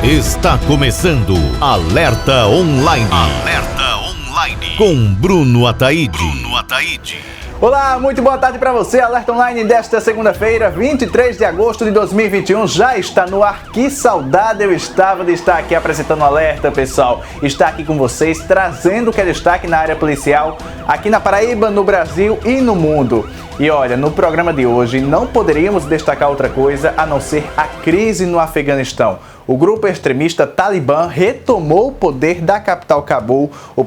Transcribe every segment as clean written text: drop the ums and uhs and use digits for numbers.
Está começando Alerta Online. Alerta Online. Com Bruno Ataíde. Olá, muito boa tarde para você. Alerta Online desta segunda-feira, 23 de agosto de 2021, já está no ar. Que saudade eu estava de estar aqui apresentando o Alerta, pessoal. Estar aqui com vocês, trazendo o que é destaque na área policial, aqui na Paraíba, no Brasil e no mundo. E olha, no programa de hoje não poderíamos destacar outra coisa a não ser a crise no Afeganistão. O grupo extremista Talibã retomou o poder da capital Cabul. O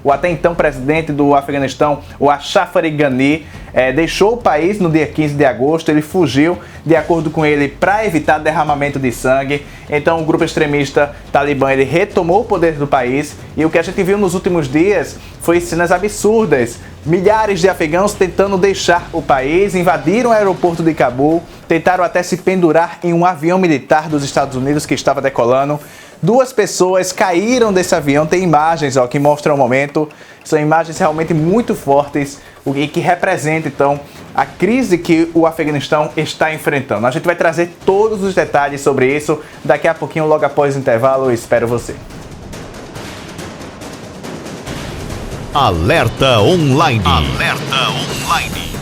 até então presidente do Afeganistão, o Ashraf Ghani, deixou o país no dia 15 de agosto. Ele fugiu, de acordo com ele, para evitar derramamento de sangue. Então o grupo extremista Talibã ele retomou o poder do país. E o que a gente viu nos últimos dias foi cenas absurdas. Milhares de afegãos tentando deixar o país, invadiram o aeroporto de Cabul, tentaram até se pendurar em um avião militar dos Estados Unidos que estava decolando. 2 pessoas caíram desse avião, tem imagens que mostram o momento. São imagens realmente muito fortes e que representam, então, a crise que o Afeganistão está enfrentando. A gente vai trazer todos os detalhes sobre isso daqui a pouquinho, logo após o intervalo. Eu espero você. Alerta Online. Alerta Online.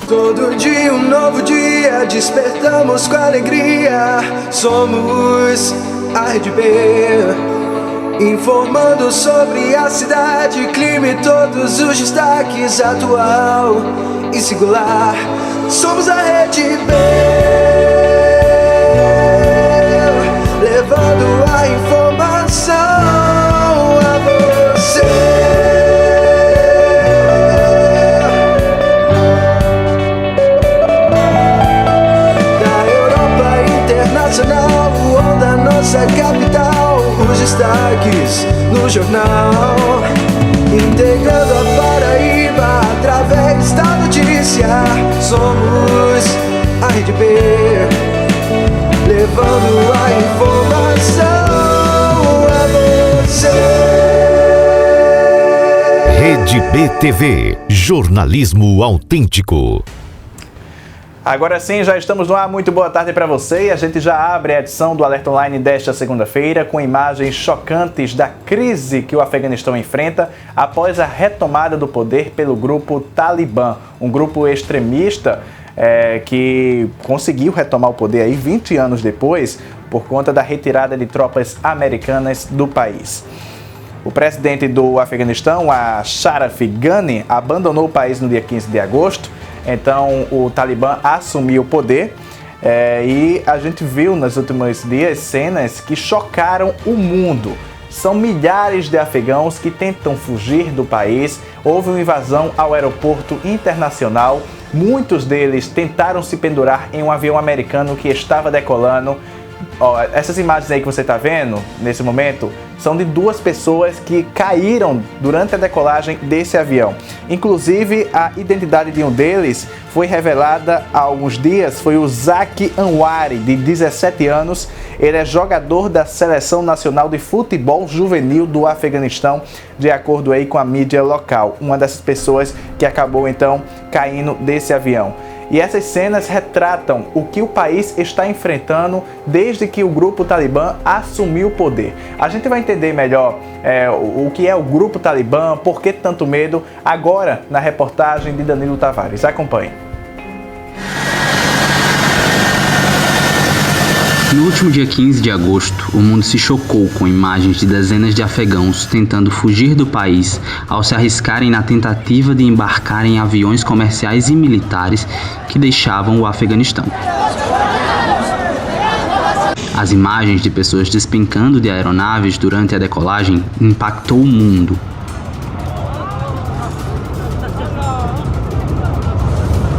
Todo dia um novo dia, despertamos com alegria. Somos a Rede B, informando sobre a cidade, clima e todos os destaques, atual e singular. Somos a Rede B, levando a informação a você. Da Europa internacional ou da nossa capital, os destaques no jornal, integrando a Paraíba através da notícia. Somos a Rede B, levando a informação a você. Rede BTV, jornalismo autêntico. Agora sim, já estamos no ar. Muito boa tarde para você. E a gente já abre a edição do Alerta Online desta segunda-feira com imagens chocantes da crise que o Afeganistão enfrenta após a retomada do poder pelo grupo Talibã, um grupo extremista que conseguiu retomar o poder aí 20 anos depois por conta da retirada de tropas americanas do país. O presidente do Afeganistão, Ashraf Ghani, abandonou o país no dia 15 de agosto. Então o Talibã assumiu o poder e a gente viu nos últimos dias cenas que chocaram o mundo. São milhares de afegãos que tentam fugir do país. Houve uma invasão ao aeroporto internacional. Muitos deles tentaram se pendurar em um avião americano que estava decolando. Essas imagens aí que você está vendo nesse momento são de 2 pessoas que caíram durante a decolagem desse avião. Inclusive, a identidade de um deles foi revelada há alguns dias. Foi o Zaki Anwari, de 17 anos. Ele é jogador da Seleção Nacional de Futebol Juvenil do Afeganistão, de acordo aí com a mídia local. Uma dessas pessoas que acabou, então, caindo desse avião. E essas cenas retratam o que o país está enfrentando desde que o grupo Talibã assumiu o poder. A gente vai entender melhor o que é o grupo Talibã, por que tanto medo, agora na reportagem de Danilo Tavares. Acompanhe. No último dia 15 de agosto, o mundo se chocou com imagens de dezenas de afegãos tentando fugir do país ao se arriscarem na tentativa de embarcar em aviões comerciais e militares que deixavam o Afeganistão. As imagens de pessoas despencando de aeronaves durante a decolagem impactou o mundo.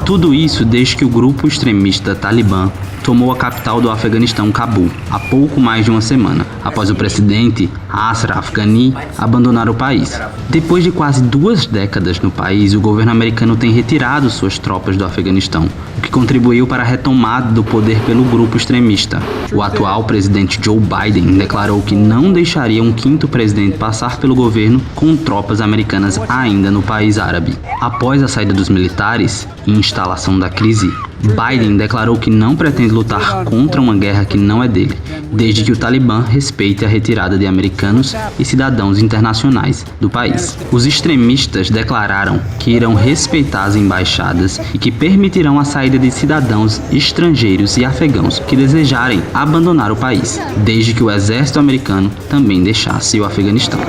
Tudo isso desde que o grupo extremista Talibã tomou a capital do Afeganistão, Cabul, há pouco mais de uma semana, após o presidente Ashraf Ghani abandonar o país. Depois de quase 2 décadas no país, o governo americano tem retirado suas tropas do Afeganistão, o que contribuiu para a retomada do poder pelo grupo extremista. O atual presidente Joe Biden declarou que não deixaria um 5º presidente passar pelo governo com tropas americanas ainda no país árabe. Após a saída dos militares e instalação da crise, Biden declarou que não pretende lutar contra uma guerra que não é dele, desde que o Talibã respeite a retirada de americanos e cidadãos internacionais do país. Os extremistas declararam que irão respeitar as embaixadas e que permitirão a saída de cidadãos estrangeiros e afegãos que desejarem abandonar o país, desde que o exército americano também deixasse o Afeganistão.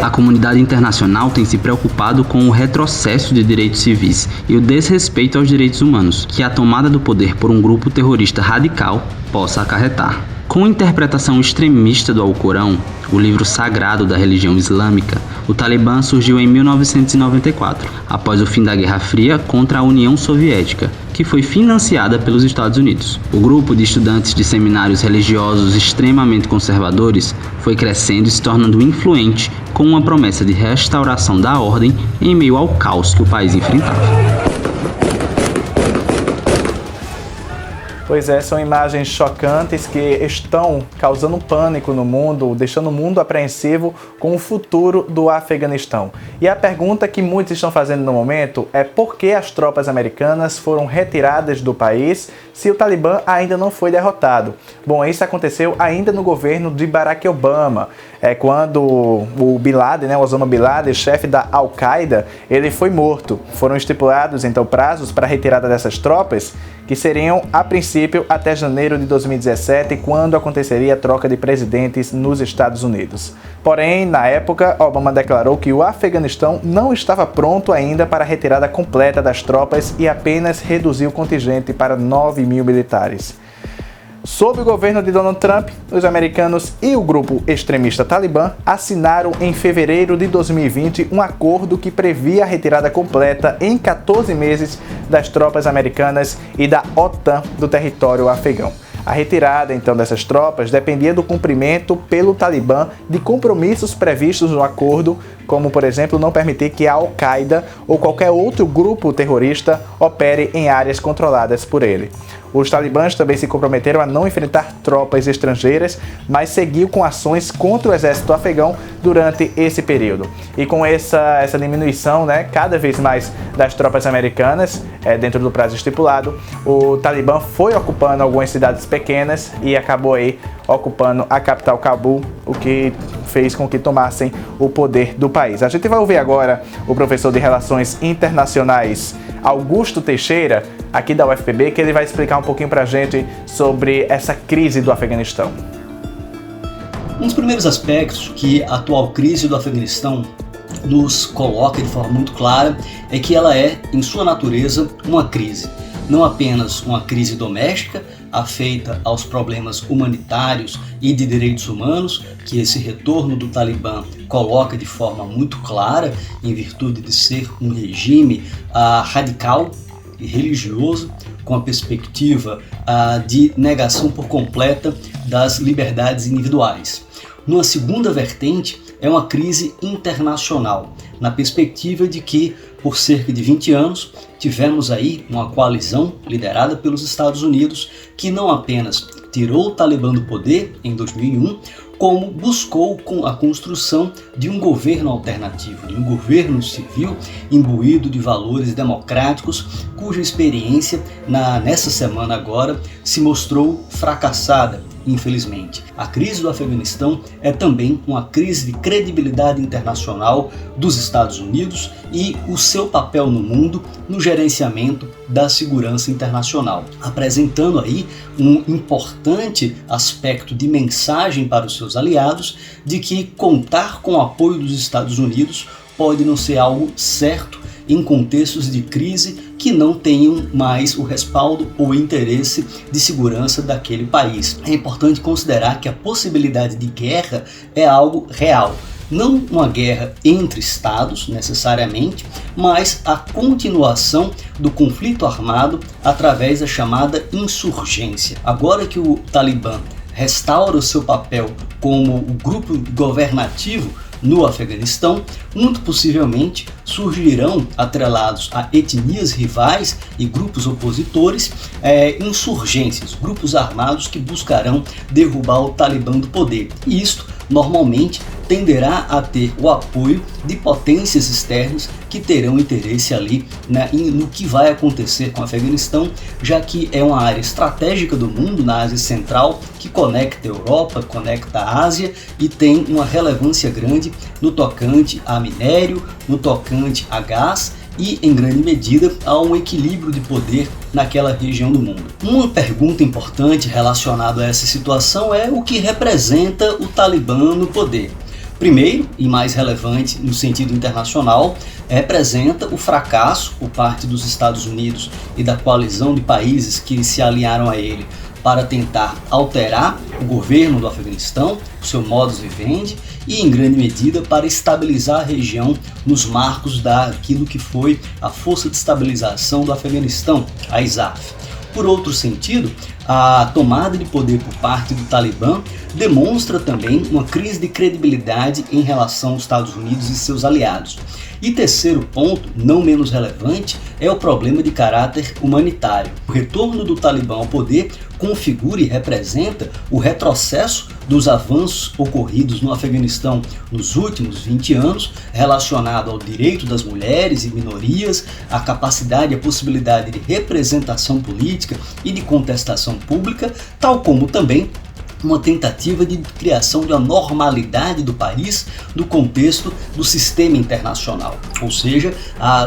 A comunidade internacional tem se preocupado com o retrocesso de direitos civis e o desrespeito aos direitos humanos que a tomada do poder por um grupo terrorista radical possa acarretar. Com a interpretação extremista do Alcorão, o livro sagrado da religião islâmica, o Talibã surgiu em 1994, após o fim da Guerra Fria contra a União Soviética, que foi financiada pelos Estados Unidos. O grupo de estudantes de seminários religiosos extremamente conservadores foi crescendo e se tornando influente, com uma promessa de restauração da ordem em meio ao caos que o país enfrentava. Pois é, são imagens chocantes que estão causando pânico no mundo, deixando o mundo apreensivo com o futuro do Afeganistão. E a pergunta que muitos estão fazendo no momento é por que as tropas americanas foram retiradas do país se o Talibã ainda não foi derrotado. Bom, isso aconteceu ainda no governo de Barack Obama, quando o Bin Laden, o Osama Bin Laden, chefe da Al-Qaeda, ele foi morto. Foram estipulados então prazos para a retirada dessas tropas, que seriam, a princípio, até janeiro de 2017, quando aconteceria a troca de presidentes nos Estados Unidos. Porém, na época, Obama declarou que o Afeganistão não estava pronto ainda para a retirada completa das tropas e apenas reduziu o contingente para 9.000 militares. Sob o governo de Donald Trump, os americanos e o grupo extremista Talibã assinaram em fevereiro de 2020 um acordo que previa a retirada completa em 14 meses das tropas americanas e da OTAN do território afegão. A retirada, então, dessas tropas dependia do cumprimento pelo Talibã de compromissos previstos no acordo, como, por exemplo, não permitir que a Al-Qaeda ou qualquer outro grupo terrorista opere em áreas controladas por ele. Os talibãs também se comprometeram a não enfrentar tropas estrangeiras, mas seguiu com ações contra o exército afegão durante esse período. E com essa diminuição, cada vez mais das tropas americanas, dentro do prazo estipulado, o Talibã foi ocupando algumas cidades pequenas e acabou aí ocupando a capital Cabul, o que fez com que tomassem o poder do país. A gente vai ouvir agora o professor de Relações Internacionais, Augusto Teixeira, aqui da UFPB, que ele vai explicar um pouquinho para a gente sobre essa crise do Afeganistão. Um dos primeiros aspectos que a atual crise do Afeganistão nos coloca de forma muito clara é que ela é, em sua natureza, uma crise. Não apenas uma crise doméstica, afeita aos problemas humanitários e de direitos humanos, que esse retorno do Talibã coloca de forma muito clara, em virtude de ser um regime radical e religioso, com a perspectiva de negação por completa das liberdades individuais. Numa segunda vertente, é uma crise internacional, na perspectiva de que, por cerca de 20 anos, tivemos aí uma coalizão liderada pelos Estados Unidos que não apenas tirou o Talibã do poder em 2001, como buscou a construção de um governo alternativo, de um governo civil imbuído de valores democráticos, cuja experiência nessa semana agora se mostrou fracassada, infelizmente. A crise do Afeganistão é também uma crise de credibilidade internacional dos Estados Unidos e o seu papel no mundo no gerenciamento da segurança internacional, apresentando aí um importante aspecto de mensagem para os seus aliados de que contar com o apoio dos Estados Unidos pode não ser algo certo em contextos de crise que não tenham mais o respaldo ou interesse de segurança daquele país. É importante considerar que a possibilidade de guerra é algo real. Não uma guerra entre estados, necessariamente, mas a continuação do conflito armado através da chamada insurgência. Agora que o Talibã restaura o seu papel como o grupo governativo no Afeganistão, muito possivelmente surgirão, atrelados a etnias rivais e grupos opositores, insurgências, grupos armados que buscarão derrubar o Talibã do poder. E isto normalmente tenderá a ter o apoio de potências externas que terão interesse ali no que vai acontecer com o Afeganistão, já que é uma área estratégica do mundo, na Ásia Central, que conecta a Europa, conecta a Ásia e tem uma relevância grande no tocante a minério, no tocante a gás e, em grande medida, a um equilíbrio de poder naquela região do mundo. Uma pergunta importante relacionada a essa situação é o que representa o Talibã no poder. Primeiro, e mais relevante no sentido internacional, representa o fracasso por parte dos Estados Unidos e da coalizão de países que se aliaram a ele para tentar alterar o governo do Afeganistão, o seu modus vivendi, e em grande medida para estabilizar a região nos marcos daquilo que foi a Força de Estabilização do Afeganistão, a ISAF. Por outro sentido, a tomada de poder por parte do Talibã demonstra também uma crise de credibilidade em relação aos Estados Unidos e seus aliados. E terceiro ponto, não menos relevante, é o problema de caráter humanitário. O retorno do Talibã ao poder configura e representa o retrocesso dos avanços ocorridos no Afeganistão nos últimos 20 anos, relacionado ao direito das mulheres e minorias, à capacidade e a possibilidade de representação política e de contestação pública, tal como também uma tentativa de criação de uma normalidade do país no contexto do sistema internacional. Ou seja,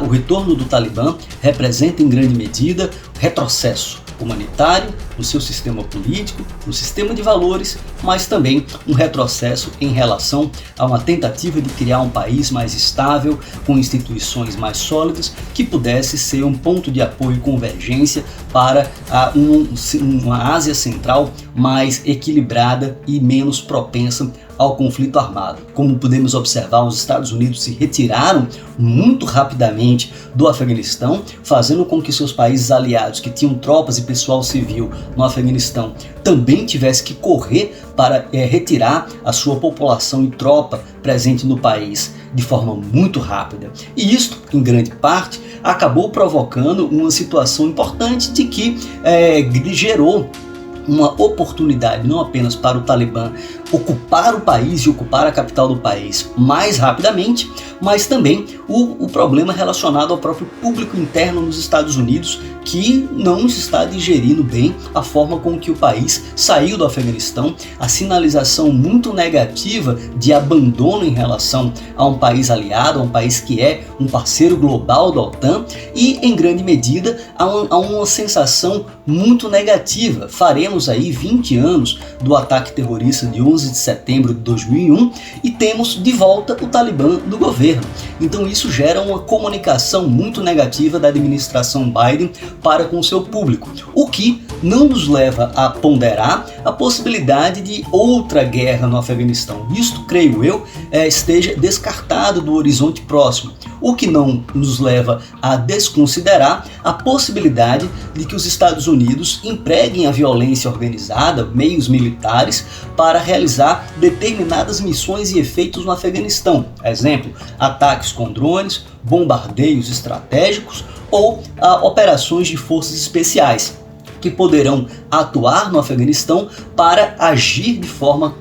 o retorno do Talibã representa em grande medida retrocesso humanitário, no seu sistema político, no sistema de valores, mas também um retrocesso em relação a uma tentativa de criar um país mais estável, com instituições mais sólidas, que pudesse ser um ponto de apoio e convergência para uma Ásia Central mais equilibrada e menos propensa ao conflito armado. Como podemos observar, os Estados Unidos se retiraram muito rapidamente do Afeganistão, fazendo com que seus países aliados, que tinham tropas e pessoal civil no Afeganistão, também tivessem que correr para retirar a sua população e tropa presente no país de forma muito rápida. E isto, em grande parte, acabou provocando uma situação importante de que gerou uma oportunidade não apenas para o Talibã ocupar o país e ocupar a capital do país mais rapidamente, mas também o problema relacionado ao próprio público interno nos Estados Unidos, que não está digerindo bem a forma com que o país saiu do Afeganistão, a sinalização muito negativa de abandono em relação a um país aliado, a um país que é um parceiro global da OTAN, e em grande medida há uma sensação muito negativa. Faremos aí 20 anos do ataque terrorista de 11 de setembro de 2001 e temos de volta o Talibã do governo. Então isso gera uma comunicação muito negativa da administração Biden para com o seu público, o que não nos leva a ponderar a possibilidade de outra guerra no Afeganistão. Isto, creio eu, esteja descartado do horizonte próximo, o que não nos leva a desconsiderar a possibilidade de que os Estados Unidos empreguem a violência organizada, meios militares, para realizar determinadas missões e efeitos no Afeganistão. Exemplo, ataques com drones, bombardeios estratégicos ou operações de forças especiais, que poderão atuar no Afeganistão para agir de forma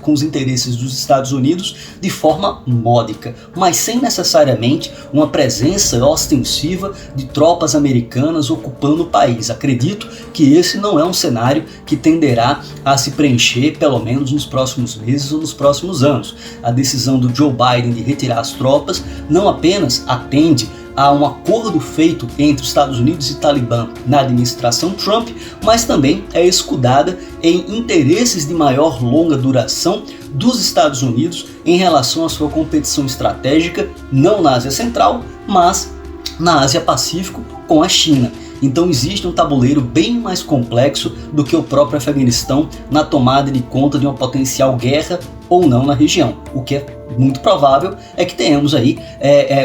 com os interesses dos Estados Unidos de forma módica, mas sem necessariamente uma presença ostensiva de tropas americanas ocupando o país. Acredito que esse não é um cenário que tenderá a se preencher, pelo menos nos próximos meses ou nos próximos anos. A decisão do Joe Biden de retirar as tropas não apenas atende a um acordo feito entre os Estados Unidos e Talibã na administração Trump, mas também é escudada em interesses de maior longa duração dos Estados Unidos em relação à sua competição estratégica, não na Ásia Central, mas na Ásia Pacífico com a China. Então existe um tabuleiro bem mais complexo do que o próprio Afeganistão na tomada de conta de uma potencial guerra ou não na região. O que é muito provável é que tenhamos aí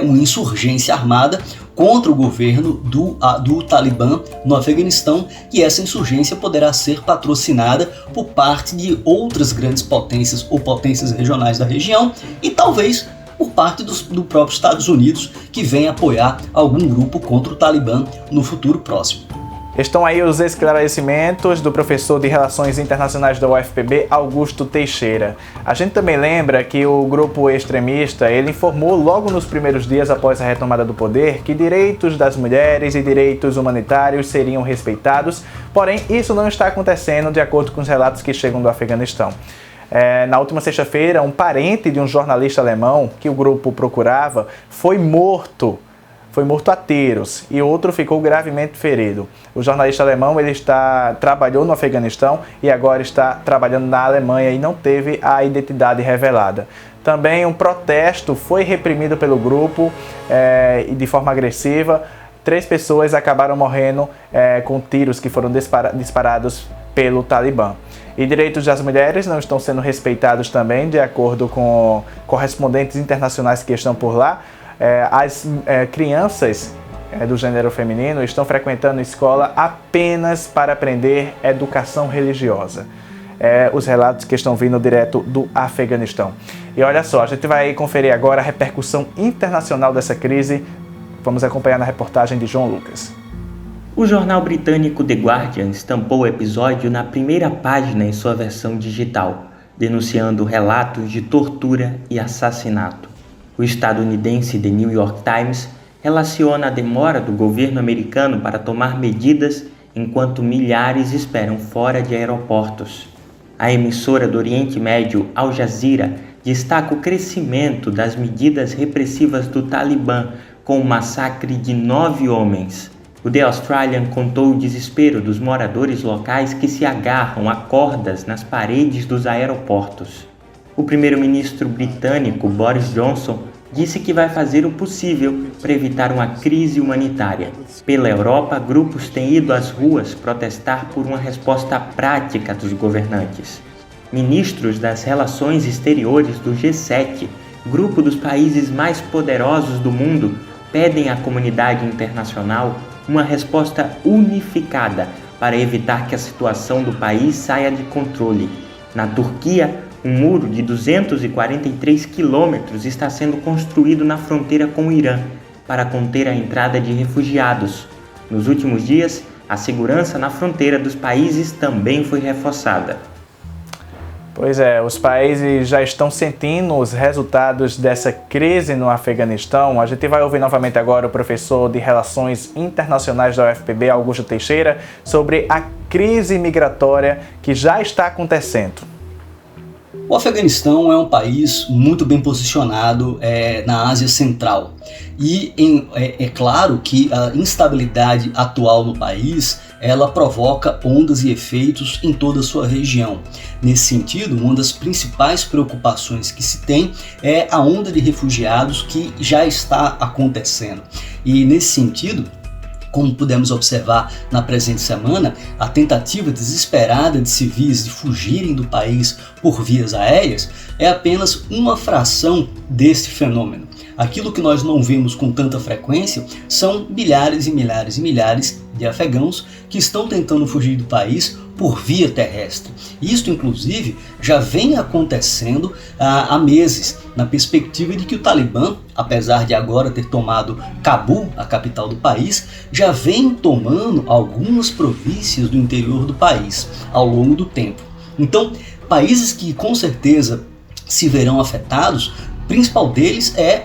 uma insurgência armada contra o governo do Talibã no Afeganistão, e essa insurgência poderá ser patrocinada por parte de outras grandes potências ou potências regionais da região, e talvez por parte do próprio Estados Unidos, que vem apoiar algum grupo contra o Talibã no futuro próximo. Estão aí os esclarecimentos do professor de Relações Internacionais da UFPB, Augusto Teixeira. A gente também lembra que o grupo extremista, ele informou logo nos primeiros dias após a retomada do poder que direitos das mulheres e direitos humanitários seriam respeitados, porém isso não está acontecendo de acordo com os relatos que chegam do Afeganistão. Na última sexta-feira, um parente de um jornalista alemão que o grupo procurava foi morto a tiros e outro ficou gravemente ferido. O jornalista alemão trabalhou no Afeganistão e agora está trabalhando na Alemanha e não teve a identidade revelada. Também um protesto foi reprimido pelo grupo de forma agressiva. 3 pessoas acabaram morrendo com tiros que foram disparados pelo Talibã. E direitos das mulheres não estão sendo respeitados também, de acordo com correspondentes internacionais que estão por lá. As crianças do gênero feminino estão frequentando escola apenas para aprender educação religiosa. Os relatos que estão vindo direto do Afeganistão. E olha só, a gente vai conferir agora a repercussão internacional dessa crise. Vamos acompanhar na reportagem de João Lucas. O jornal britânico The Guardian estampou o episódio na primeira página em sua versão digital, denunciando relatos de tortura e assassinato. O estadunidense The New York Times relaciona a demora do governo americano para tomar medidas enquanto milhares esperam fora de aeroportos. A emissora do Oriente Médio, Al Jazeera, destaca o crescimento das medidas repressivas do Talibã com o massacre de 9 homens. O The Australian contou o desespero dos moradores locais que se agarram a cordas nas paredes dos aeroportos. O primeiro-ministro britânico Boris Johnson disse que vai fazer o possível para evitar uma crise humanitária. Pela Europa, grupos têm ido às ruas protestar por uma resposta prática dos governantes. Ministros das Relações Exteriores do G7, grupo dos países mais poderosos do mundo, pedem à comunidade internacional uma resposta unificada para evitar que a situação do país saia de controle. Na Turquia, um muro de 243 quilômetros está sendo construído na fronteira com o Irã para conter a entrada de refugiados. Nos últimos dias, a segurança na fronteira dos países também foi reforçada. Pois é, os países já estão sentindo os resultados dessa crise no Afeganistão. A gente vai ouvir novamente agora o professor de Relações Internacionais da UFPB, Augusto Teixeira, sobre a crise migratória que já está acontecendo. O Afeganistão é um país muito bem posicionado na Ásia Central e é claro que a instabilidade atual no país ela provoca ondas e efeitos em toda a sua região. Nesse sentido, uma das principais preocupações que se tem é a onda de refugiados que já está acontecendo. E nesse sentido, como pudemos observar na presente semana, a tentativa desesperada de civis de fugirem do país por vias aéreas é apenas uma fração deste fenômeno. Aquilo que nós não vemos com tanta frequência são milhares e milhares e milhares de afegãos que estão tentando fugir do país por via terrestre. Isto, inclusive, já vem acontecendo há meses, na perspectiva de que o Talibã, apesar de agora ter tomado Cabul, a capital do país, já vem tomando algumas províncias do interior do país ao longo do tempo. Então, países que com certeza se verão afetados, o principal deles é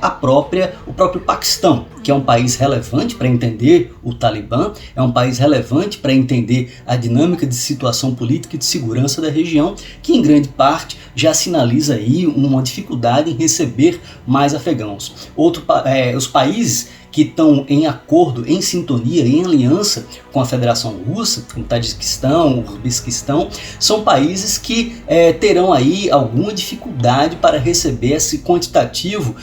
o próprio Paquistão, que é um país relevante para entender o Talibã, é um país relevante para entender a dinâmica de situação política e de segurança da região, que em grande parte já sinaliza aí uma dificuldade em receber mais afegãos. Os países que estão em acordo, em sintonia, em aliança com a Federação Russa, com o Tajiquistão, o Uzbequistão, são países que terão aí alguma dificuldade para receber esse quantitativo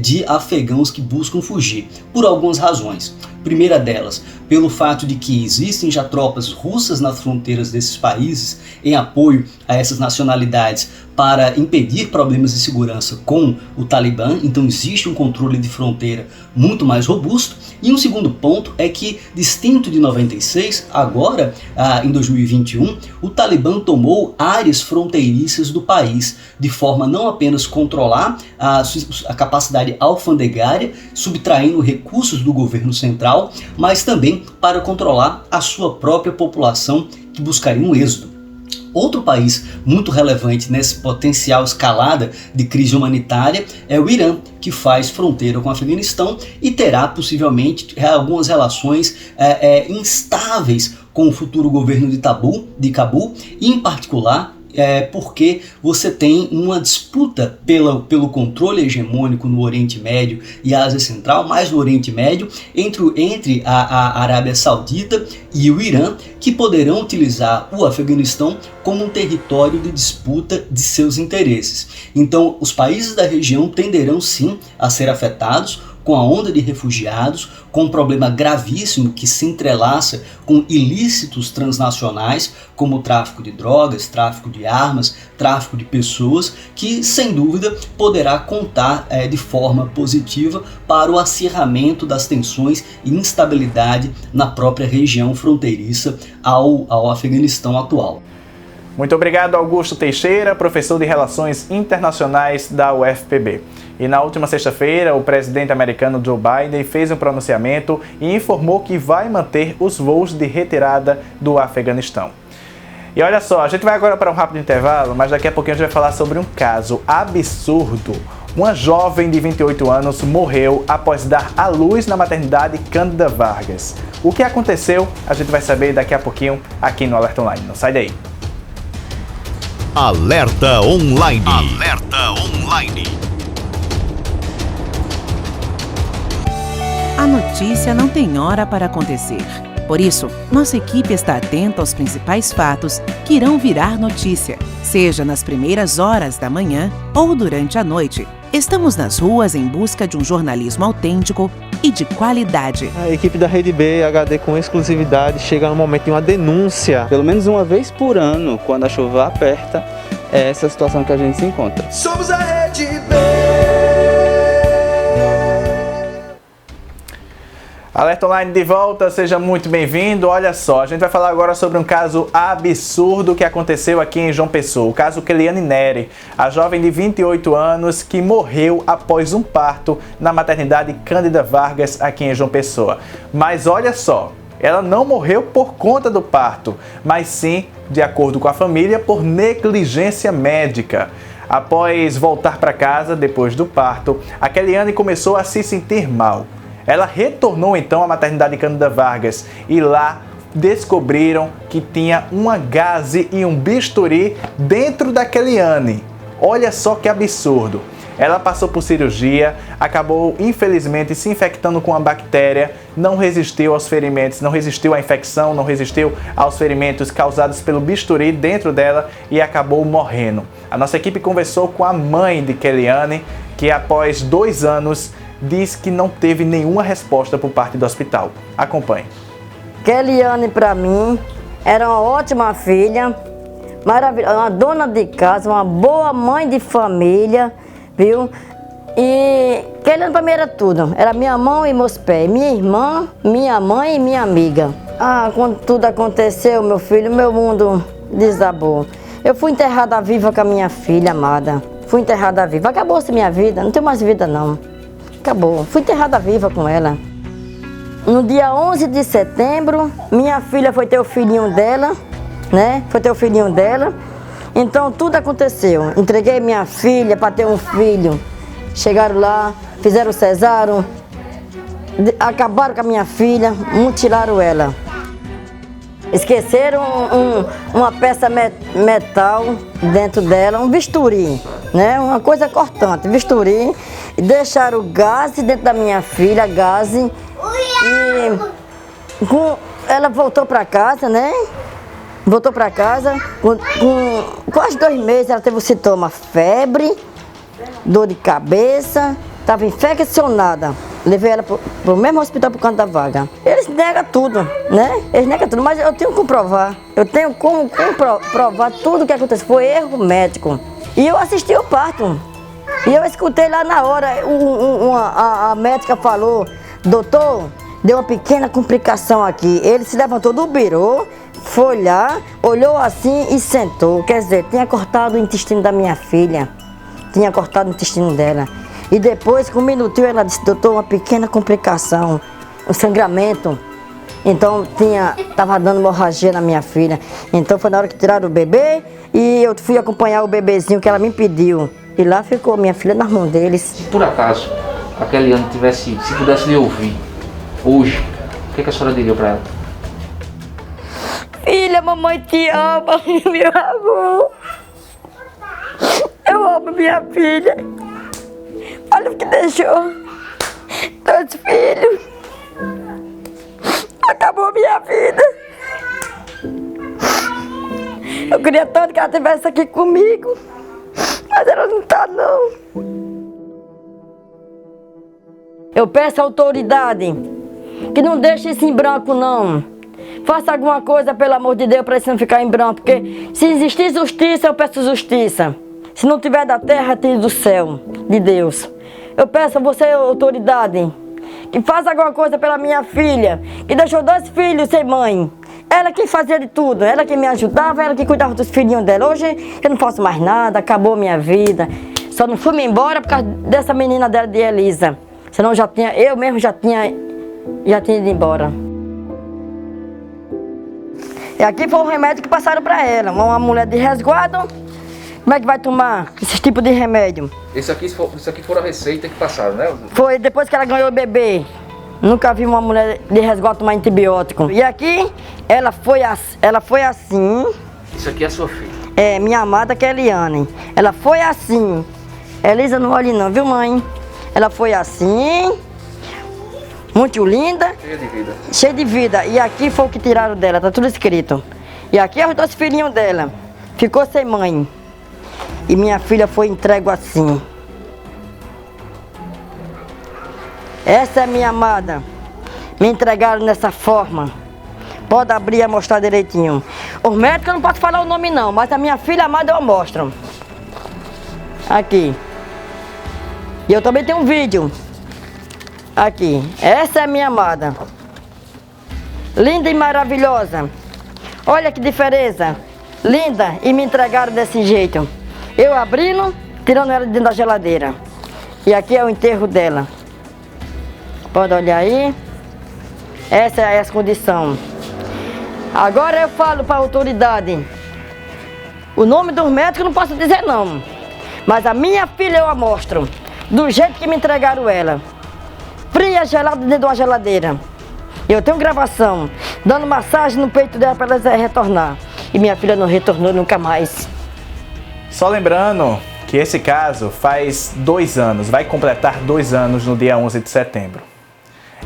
de afegãos que buscam fugir, por algumas razões. Primeira delas, pelo fato de que existem já tropas russas nas fronteiras desses países em apoio a essas nacionalidades para impedir problemas de segurança com o Talibã, então existe um controle de fronteira muito mais robusto. E um segundo ponto é que, distinto de 96, agora em 2021, o Talibã tomou áreas fronteiriças do país, de forma a não apenas controlar a capacidade alfandegária, subtraindo recursos do governo central, mas também para controlar a sua própria população, que buscaria um êxodo. Outro país muito relevante nessa potencial escalada de crise humanitária é o Irã, que faz fronteira com o Afeganistão e terá possivelmente algumas relações instáveis com o futuro governo de Cabul, e em particular porque você tem uma disputa pelo controle hegemônico no Oriente Médio e Ásia Central, mais no Oriente Médio, entre a Arábia Saudita e o Irã, que poderão utilizar o Afeganistão como um território de disputa de seus interesses. Então, os países da região tenderão sim a ser afetados com a onda de refugiados, com um problema gravíssimo que se entrelaça com ilícitos transnacionais, como o tráfico de drogas, tráfico de armas, tráfico de pessoas, que sem dúvida poderá contar de forma positiva para o acirramento das tensões e instabilidade na própria região fronteiriça ao Afeganistão atual. Muito obrigado, Augusto Teixeira, professor de Relações Internacionais da UFPB. E na última sexta-feira, o presidente americano Joe Biden fez um pronunciamento e informou que vai manter os voos de retirada do Afeganistão. E olha só, a gente vai agora para um rápido intervalo, mas daqui a pouquinho a gente vai falar sobre um caso absurdo. Uma jovem de 28 anos morreu após dar à luz na maternidade Cândida Vargas. O que aconteceu, a gente vai saber daqui a pouquinho aqui no Alerta Online. Não sai daí. Alerta Online. Alerta Online. A notícia não tem hora para acontecer. Por isso, nossa equipe está atenta aos principais fatos que irão virar notícia, seja nas primeiras horas da manhã ou durante a noite. Estamos nas ruas em busca de um jornalismo autêntico e de qualidade. A equipe da Rede B HD com exclusividade chega no momento de uma denúncia. Pelo menos uma vez por ano, quando a chuva aperta, é essa situação que a gente se encontra. Somos a Rede B. Alerta Online de volta, seja muito bem-vindo. Olha só, a gente vai falar agora sobre um caso absurdo que aconteceu aqui em João Pessoa. O caso Keliane Neri, a jovem de 28 anos que morreu após um parto na maternidade Cândida Vargas aqui em João Pessoa. Mas olha só, ela não morreu por conta do parto, mas sim, de acordo com a família, por negligência médica. Após voltar para casa depois do parto, a Keliane começou a se sentir mal. Ela retornou então à maternidade Cândida Vargas e lá descobriram que tinha uma gaze e um bisturi dentro da Keliane. Olha só que absurdo. Ela passou por cirurgia, acabou infelizmente se infectando com a bactéria, não resistiu aos ferimentos, não resistiu à infecção, não resistiu aos ferimentos causados pelo bisturi dentro dela e acabou morrendo. A nossa equipe conversou com a mãe de Keliane, que após 2 anos diz que não teve nenhuma resposta por parte do hospital. Acompanhe. Keliane, para mim, era uma ótima filha, maravilhosa, uma dona de casa, uma boa mãe de família, viu? E Keliane para mim era tudo. Era minha mão e meus pés, minha irmã, minha mãe e minha amiga. Quando tudo aconteceu, meu filho, meu mundo desabou. Eu fui enterrada viva com a minha filha amada. Fui enterrada viva. Acabou-se minha vida, não tenho mais vida não. Acabou. Fui enterrada viva com ela. No dia 11 de setembro, minha filha foi ter o filhinho dela, né? Foi ter o filhinho dela. Então tudo aconteceu. Entreguei minha filha para ter um filho. Chegaram lá, fizeram cesárea, acabaram com a minha filha, mutilaram ela. Esqueceram uma peça metal dentro dela, um bisturi, né? Uma coisa cortante, bisturi. E deixaram o gás dentro da minha filha, gás. E ela voltou para casa, né? Voltou para casa, com quase 2 meses ela teve o sintoma febre, dor de cabeça, estava infeccionada. Levei ela pro mesmo hospital por conta da vaga. Eles negam tudo, né? Eles negam tudo, mas eu tenho como provar. Eu tenho como provar tudo o que aconteceu. Foi erro médico. E eu assisti o parto. E eu escutei lá na hora, a médica falou, doutor, deu uma pequena complicação aqui. Ele se levantou do birô, foi lá, olhou assim e sentou. Quer dizer, tinha cortado o intestino da minha filha. Tinha cortado o intestino dela. E depois, com um minutinho, ela disse, doutor, uma pequena complicação, um sangramento. Então, estava dando hemorragia na minha filha. Então, foi na hora que tiraram o bebê e eu fui acompanhar o bebezinho que ela me pediu. E lá ficou minha filha nas mãos deles. Se por acaso a Keliane se pudesse lhe ouvir hoje, o que a senhora diria para ela? Filha, mamãe te ama, meu amor. Eu amo minha filha. Olha o que deixou. 2 filhos. Acabou minha vida. Eu queria tanto que ela estivesse aqui comigo. Mas ela não está, não. Eu peço à autoridade que não deixe isso em branco, não. Faça alguma coisa, pelo amor de Deus, para isso não ficar em branco. Porque se existir justiça, eu peço justiça. Se não tiver da terra, tem do céu, de Deus. Eu peço a você, autoridade, que faça alguma coisa pela minha filha, que deixou 2 filhos sem mãe. Ela que fazia de tudo, ela que me ajudava, ela que cuidava dos filhinhos dela. Hoje eu não faço mais nada, acabou minha vida. Só não fui-me embora por causa dessa menina dela, de Elisa. Senão eu mesmo já tinha ido embora. E aqui foi o remédio que passaram para ela. Uma mulher de resguardo, como é que vai tomar esse tipo de remédio? Isso aqui foram a receita que passaram, né? Foi depois que ela ganhou o bebê. Nunca vi uma mulher de resguardo tomar antibiótico. E aqui, ela foi assim. Isso aqui é a sua filha? É, minha amada Keliane. Ela foi assim. Elisa, não olhe não, viu, mãe? Ela foi assim. Muito linda. Cheia de vida. Cheia de vida. E aqui foi o que tiraram dela, tá tudo escrito. E aqui é os 2 filhinhos dela. Ficou sem mãe. E minha filha foi entregue assim. Essa é minha amada. Me entregaram dessa forma. Pode abrir e mostrar direitinho. Os médicos eu não posso falar o nome não, mas a minha filha amada eu mostro. Aqui. E eu também tenho um vídeo. Aqui. Essa é a minha amada. Linda e maravilhosa. Olha que diferença. Linda, e me entregaram desse jeito. Eu abrindo, tirando ela de dentro da geladeira. E aqui é o enterro dela. Pode olhar aí. Essa é a condição. Agora eu falo para a autoridade. O nome dos médicos eu não posso dizer não. Mas a minha filha eu a mostro. Do jeito que me entregaram ela. Fria, gelada dentro de uma geladeira. Eu tenho gravação. Dando massagem no peito dela para ela retornar. E minha filha não retornou nunca mais. Só lembrando que esse caso faz 2 anos. Vai completar 2 anos no dia 11 de setembro.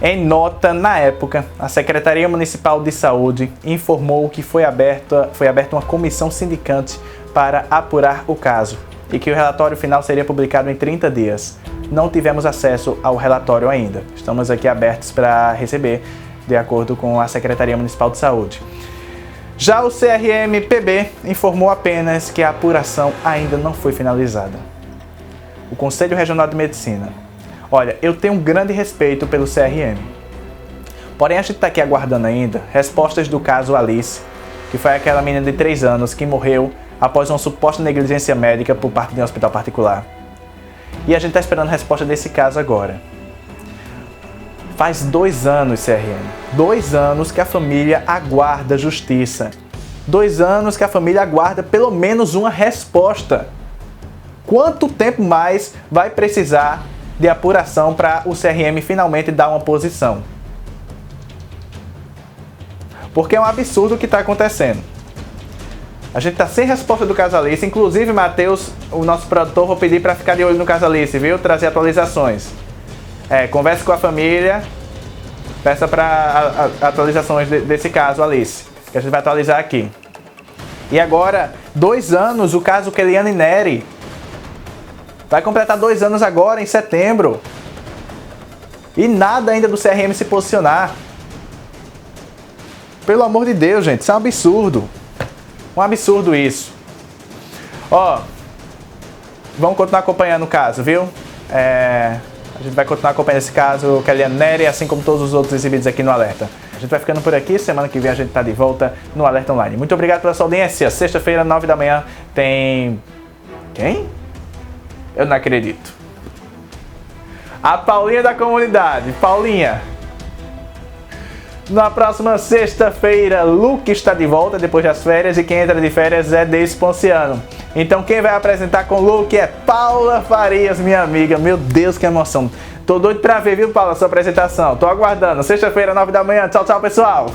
Em nota, na época, a Secretaria Municipal de Saúde informou que foi aberta uma comissão sindicante para apurar o caso e que o relatório final seria publicado em 30 dias. Não tivemos acesso ao relatório ainda. Estamos aqui abertos para receber, de acordo com a Secretaria Municipal de Saúde. Já o CRM-PB informou apenas que a apuração ainda não foi finalizada. O Conselho Regional de Medicina. Olha, eu tenho um grande respeito pelo CRM. Porém, a gente está aqui aguardando ainda respostas do caso Alice, que foi aquela menina de 3 anos que morreu após uma suposta negligência médica por parte de um hospital particular. E a gente está esperando a resposta desse caso agora. Faz 2 anos, CRM. 2 anos que a família aguarda justiça. 2 anos que a família aguarda pelo menos uma resposta. Quanto tempo mais vai precisar de apuração para o CRM finalmente dar uma posição? Porque é um absurdo o que está acontecendo. A gente está sem resposta do caso Alice. Inclusive, Matheus, o nosso produtor, vou pedir para ficar de olho no caso Alice, viu? Trazer atualizações. Converse com a família, peça para atualizações desse caso Alice, que a gente vai atualizar aqui. E agora, 2 anos, o caso Keliane Neri. Vai completar 2 anos agora, em setembro. E nada ainda do CRM se posicionar. Pelo amor de Deus, gente, isso é um absurdo. Um absurdo isso. Ó, vamos continuar acompanhando o caso, viu? A gente vai continuar acompanhando esse caso, Kellyanne Nery, assim como todos os outros exibidos aqui no Alerta. A gente vai ficando por aqui, semana que vem a gente tá de volta no Alerta Online. Muito obrigado pela sua audiência. Sexta-feira, 9 da manhã, tem... Quem? Eu não acredito. A Paulinha da comunidade. Paulinha. Na próxima sexta-feira, Luke está de volta depois das férias e quem entra de férias é Deise Ponciano. Então quem vai apresentar com o Luke é Paula Farias, minha amiga. Meu Deus, que emoção. Tô doido pra ver, viu, Paula, a sua apresentação. Tô aguardando. Sexta-feira, 9 da manhã. Tchau, tchau, pessoal.